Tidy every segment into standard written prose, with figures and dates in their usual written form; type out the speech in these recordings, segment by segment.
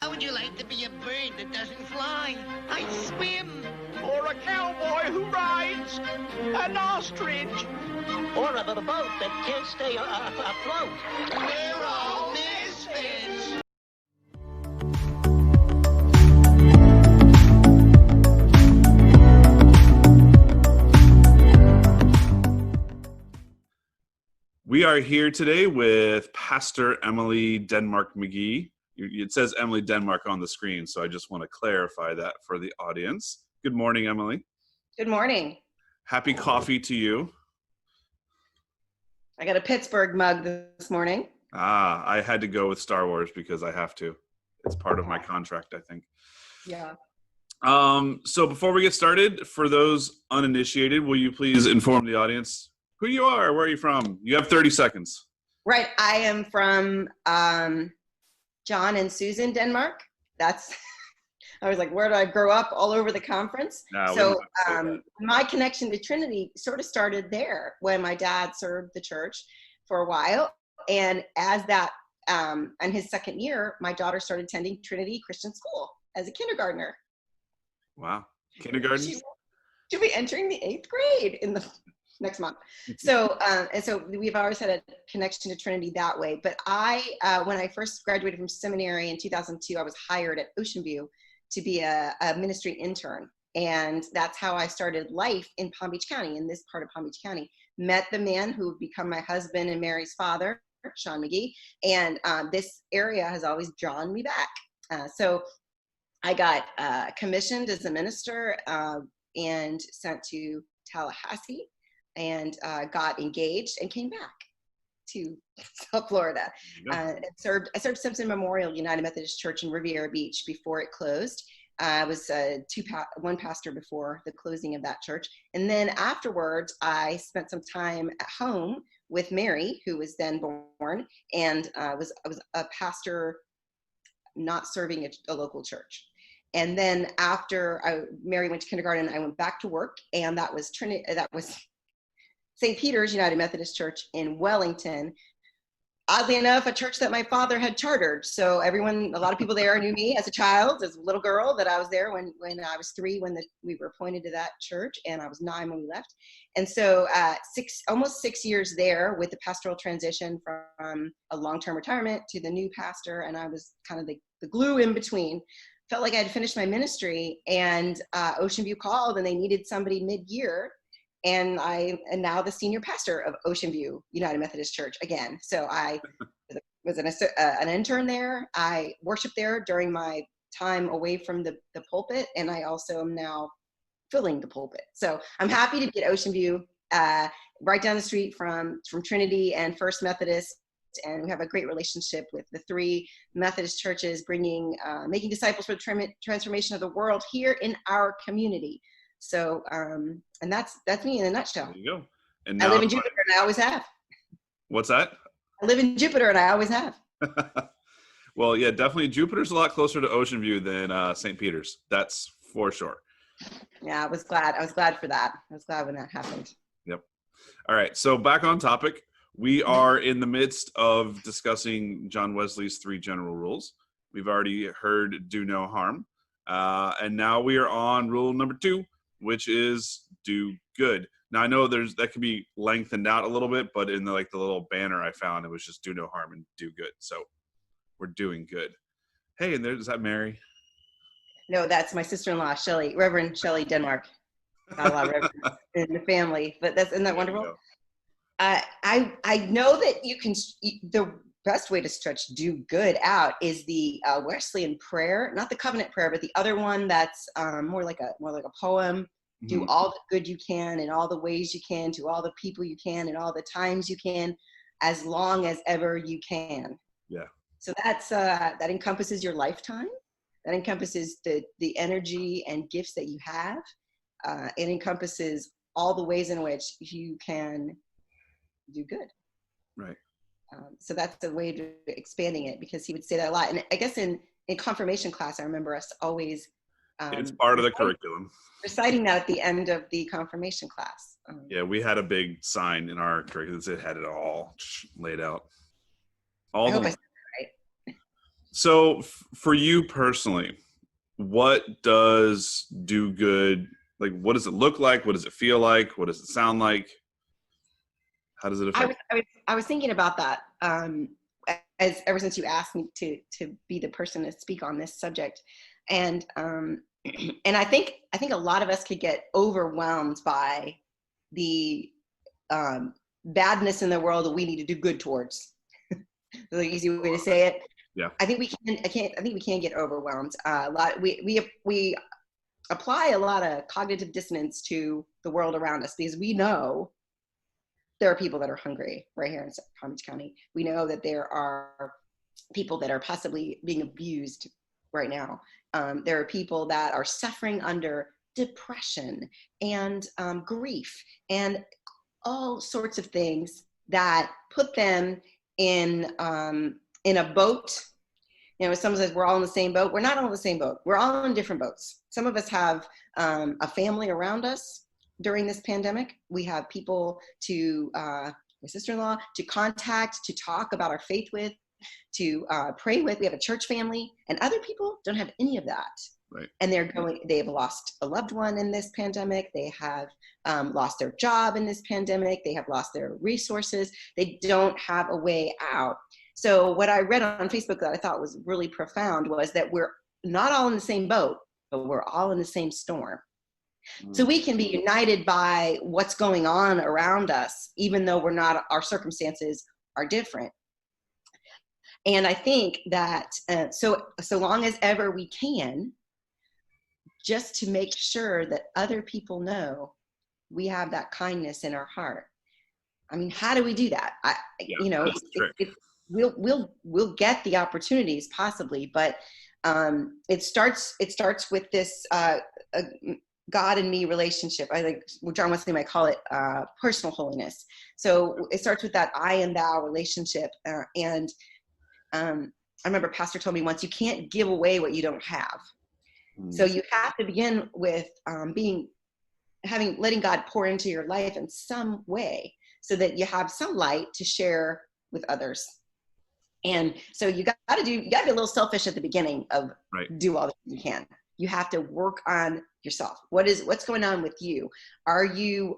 How would you like to be a bird that doesn't fly? I swim. Or a cowboy who rides an ostrich. Or a little boat that can't stay afloat. We're all misfits. We are here today with Pastor Emily McGee. It says Emily Denmark on the screen, so I just want to clarify that for the audience. Good morning, Emily. Good morning. Happy coffee to you. I got a Pittsburgh mug this morning. I had to go with Star Wars because I have to. It's part of my contract, I think. Yeah. So before we get started, for those uninitiated, will you please inform the audience who you are, where are you from? You have 30 seconds. Right. I am from John and Susan, Denmark. I was like, where did I grow up? All over the conference. So my connection to Trinity sort of started there when my dad served the church for a while. And as that, in his second year, my daughter started attending Trinity Christian School as a kindergartner. Wow. Kindergarten? She'll be entering the 8th grade in the next month. So, and so we've always had a connection to Trinity that way. But when I first graduated from seminary in 2002, I was hired at Ocean View to be a ministry intern. And that's how I started life in Palm Beach County, in this part of Palm Beach County. Met the man who would become my husband and Mary's father, Sean McGee. And this area has always drawn me back. So I got commissioned as a minister and sent to Tallahassee, and got engaged and came back to South Florida. I served Simpson Memorial United Methodist Church in Riviera Beach before it closed. I was one pastor before the closing of that church. And then afterwards, I spent some time at home with Mary, who was then born, and I was a pastor not serving a local church. And then after Mary went to kindergarten, I went back to work, and that was St. Peter's United Methodist Church in Wellington. Oddly enough, a church that my father had chartered. So a lot of people there knew me as a child, as a little girl, that I was there when I was 3, when we were appointed to that church, and I was 9 when we left. And so almost 6 years there with the pastoral transition from a long-term retirement to the new pastor, and I was kind of the glue in between. Felt like I had finished my ministry, and Ocean View called, and they needed somebody mid-year. And I am now the senior pastor of Ocean View United Methodist Church again. So I was an intern there. I worshiped there during my time away from the pulpit, and I also am now filling the pulpit. So I'm happy to be at Ocean View, right down the street from Trinity and First Methodist, and we have a great relationship with the 3 Methodist churches, making disciples for the transformation of the world here in our community. So, and that's me in a nutshell. There you go. And now I live in Jupiter, and I always have. What's that? I live in Jupiter, and I always have. Well, yeah, definitely Jupiter's a lot closer to Ocean View than St. Peter's. That's for sure. Yeah, I was glad for that. I was glad when that happened. Yep. All right. So back on topic. We are in the midst of discussing John Wesley's 3 general rules. We've already heard do no harm. And now we are on rule number 2, which is do good. Now I know that can be lengthened out a little bit, but in the little banner I found, it was just do no harm and do good. So we're doing good. Hey, and is that Mary? No, that's my sister-in-law, Reverend Shelley Denmark. Not a lot of reverends in the family, but isn't that wonderful? I know that the best way to stretch do good out is the Wesleyan prayer, not the covenant prayer, but the other one that's more like a poem. Mm-hmm. Do all the good you can in all the ways you can, to all the people you can in all the times you can, as long as ever you can. Yeah. So that encompasses your lifetime. That encompasses the energy and gifts that you have. It encompasses all the ways in which you can do good. Right. So that's the way to expanding it, because he would say that a lot. And I guess in confirmation class, I remember us always it's part of the curriculum, reciting that at the end of the confirmation class. Yeah, we had a big sign in our curriculum that had it all laid out. All the way. So for you personally, what does do good, like, what does it look like? What does it feel like? What does it sound like? How does it affect? I was thinking about that as ever since you asked me to be the person to speak on this subject, and and I think a lot of us could get overwhelmed by the badness in the world that we need to do good towards. The easy way to say it. Yeah. I think we can get overwhelmed. A lot. We apply a lot of cognitive dissonance to the world around us because we know there are people that are hungry right here in Palm Beach County. We know that there are people that are possibly being abused right now. There are people that are suffering under depression and grief and all sorts of things that put them in a boat. You know, someone says we're all in the same boat. We're not all in the same boat. We're all in different boats. Some of us have a family around us during this pandemic. We have people to, my sister-in-law, to contact, to talk about our faith with, to pray with. We have a church family, and other people don't have any of that. Right. And they've lost a loved one in this pandemic. They have lost their job in this pandemic. They have lost their resources. They don't have a way out. So what I read on Facebook that I thought was really profound was that we're not all in the same boat, but we're all in the same storm. So we can be united by what's going on around us, even though our circumstances are different. And I think that so long as ever we can, just to make sure that other people know we have that kindness in our heart. I mean, how do we do that? We'll get the opportunities possibly, but it starts with this God and me relationship. I think John Wesley might call it personal holiness. So it starts with that I and thou relationship. And I remember Pastor told me once, you can't give away what you don't have. So you have to begin with letting God pour into your life in some way so that you have some light to share with others. And so you got to be a little selfish at the beginning of do all that you can. You have to work on yourself. What's going on with you? Are you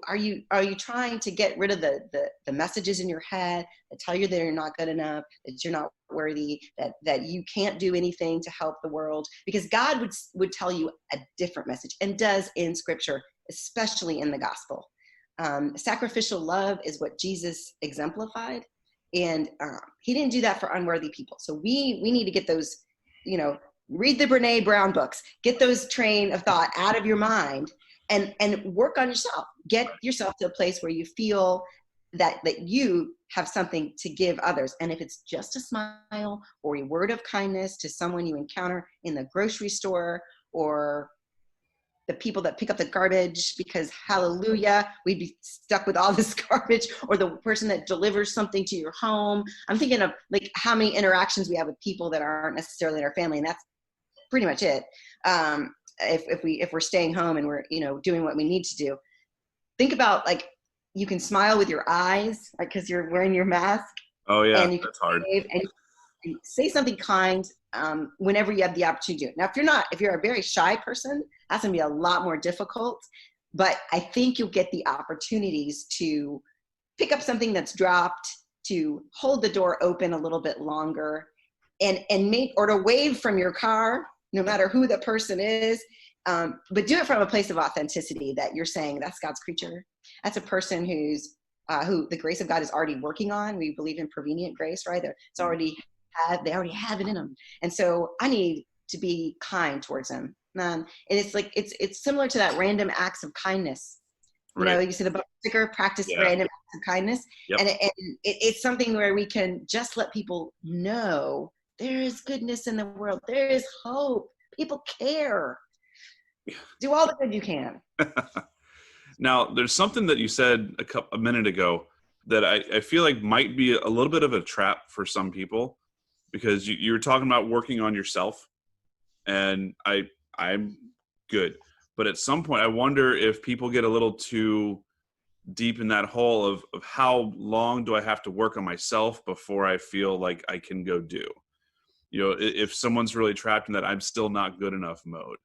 trying to get rid of the messages in your head that tell you that you're not good enough, that you're not worthy, that you can't do anything to help the world? Because God would tell you a different message, and does in Scripture, especially in the gospel. Sacrificial love is what Jesus exemplified, and he didn't do that for unworthy people. So we need to get those, read the Brene Brown books, get those train of thought out of your mind, and work on yourself. Get yourself to a place where you feel that you have something to give others. And if it's just a smile or a word of kindness to someone you encounter in the grocery store, or the people that pick up the garbage, because hallelujah, we'd be stuck with all this garbage, or the person that delivers something to your home. I'm thinking of like how many interactions we have with people that aren't necessarily in our family, and that's pretty much it. If we're staying home and we're doing what we need to do, think about, like, you can smile with your eyes, right, because you're wearing your mask. Oh yeah, and you that's hard. And say something kind whenever you have the opportunity to do it. Now, if you're a very shy person, that's gonna be a lot more difficult. But I think you'll get the opportunities to pick up something that's dropped, to hold the door open a little bit longer, and to wave from your car, no matter who the person is. But do it from a place of authenticity, that you're saying that's God's creature. That's a person who the grace of God is already working on. We believe in prevenient grace, right? They already have it in them. And so I need to be kind towards them. And it's like, it's similar to that random acts of kindness. You see the bumper sticker, practice random acts of kindness. Yep. And it's something where we can just let people know there is goodness in the world. There is hope. People care. Do all the good you can. Now, there's something that you said a minute ago that I feel like might be a little bit of a trap for some people, because you were talking about working on yourself, and I'm good. But at some point, I wonder if people get a little too deep in that hole of how long do I have to work on myself before I feel like I can go do. you know, if someone's really trapped in that I'm still not good enough mode,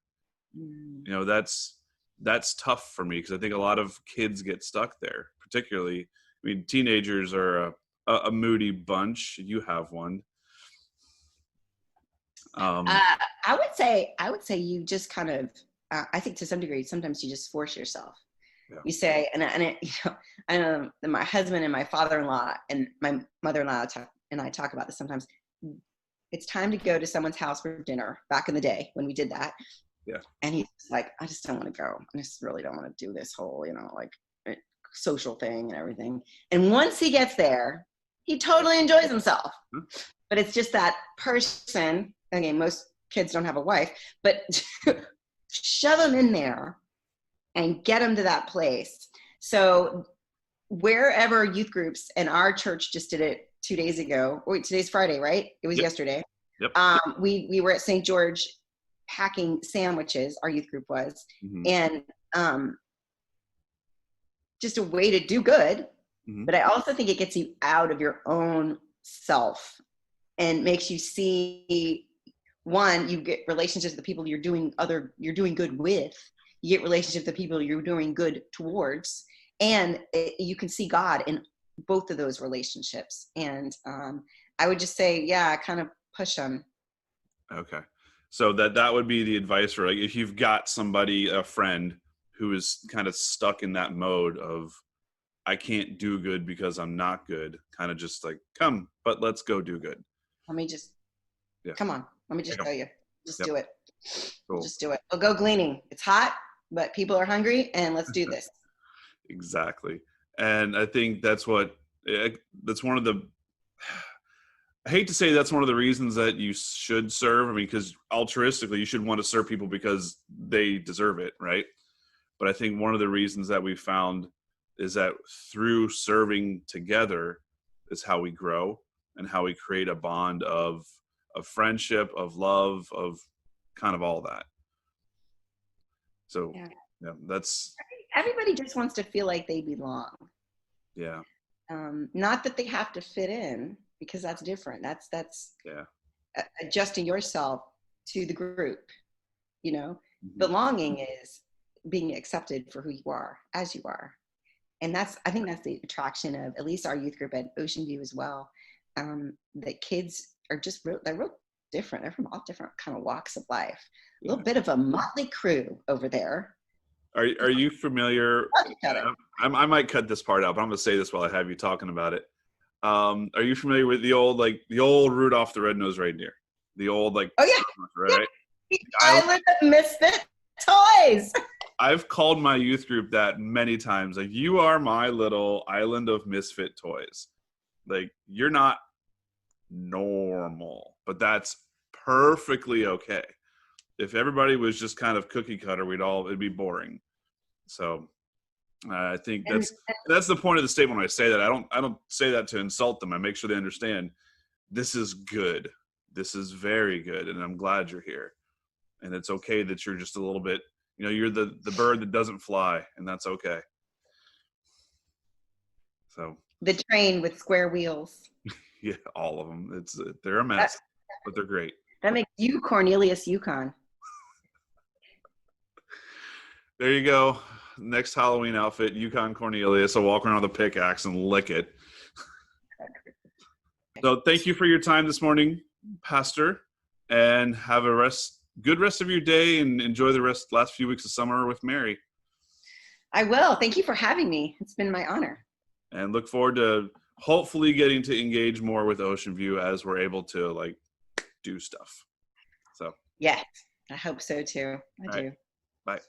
you know, that's tough for me, because I think a lot of kids get stuck there. Particularly, I mean, teenagers are a moody bunch. You have one. I would say you just kind of, I think to some degree, sometimes you just force yourself. Yeah. You say, I know my husband and my father-in-law and my mother-in-law and I talk about this sometimes. It's time to go to someone's house for dinner, back in the day when we did that. Yeah. And he's like, I just don't want to go. I just really don't want to do this whole, like social thing and everything. And once he gets there, he totally enjoys himself. Mm-hmm. But it's just that person, again, most kids don't have a wife, but shove them in there and get them to that place. So wherever youth groups, and our church just did it 2 days ago. Wait, today's Friday, right? It was yesterday. Yep. We were at St. George packing sandwiches, our youth group was, and just a way to do good. But I also think it gets you out of your own self and makes you see, one, you get relationships with the people you're doing good with. You get relationships with the people you're doing good towards, and you can see God in both of those relationships. And I would just say, yeah, kind of push them. Okay. So that would be the advice for, like, if you've got somebody, a friend who is kind of stuck in that mode of, I can't do good because I'm not good, kind of just like, come, but let's go do good. Come on. Let me just tell you, do it. Cool. Just do it. We'll go gleaning. It's hot, but people are hungry, and let's do this. Exactly. And I think that's one of the, I hate to say that's one of the reasons that you should serve. I mean, because altruistically, you should want to serve people because they deserve it, right? But I think one of the reasons that we found is that through serving together is how we grow and how we create a bond of friendship, of love, of kind of all that. So yeah, that's, everybody just wants to feel like they belong. Yeah. Not that they have to fit in, because that's different. That's adjusting yourself to the group. Belonging is being accepted for who you are, as you are. And I think that's the attraction of at least our youth group at Ocean View as well. That kids are just they're real different. They're from all different kind of walks of life. A little bit of a motley crew over there. Are you familiar? I might cut this part out, but I'm going to say this while I have you talking about it. Are you familiar with the old Rudolph the Red-Nosed Reindeer? The old right? The Island of Misfit Toys. I've called my youth group that many times. Like, you are my little island of misfit toys. Like, you're not normal, but that's perfectly okay. If everybody was just kind of cookie cutter, it'd be boring. So I think that's the point of the statement when I say that. I don't say that to insult them. I make sure they understand this is good. This is very good, and I'm glad you're here. And it's okay that you're just a little bit, you're the bird that doesn't fly, and that's okay. So the train with square wheels. Yeah, all of them. They're a mess, but they're great. That makes you Cornelius Yukon. There you go. Next Halloween outfit, Yukon Cornelius. I'll walk around with a pickaxe and lick it. So thank you for your time this morning, Pastor, and have a good rest of your day, and enjoy the last few weeks of summer with Mary. I will. Thank you for having me. It's been my honor. And look forward to hopefully getting to engage more with Ocean View as we're able to do stuff. So yes, I hope so too. I do. Bye.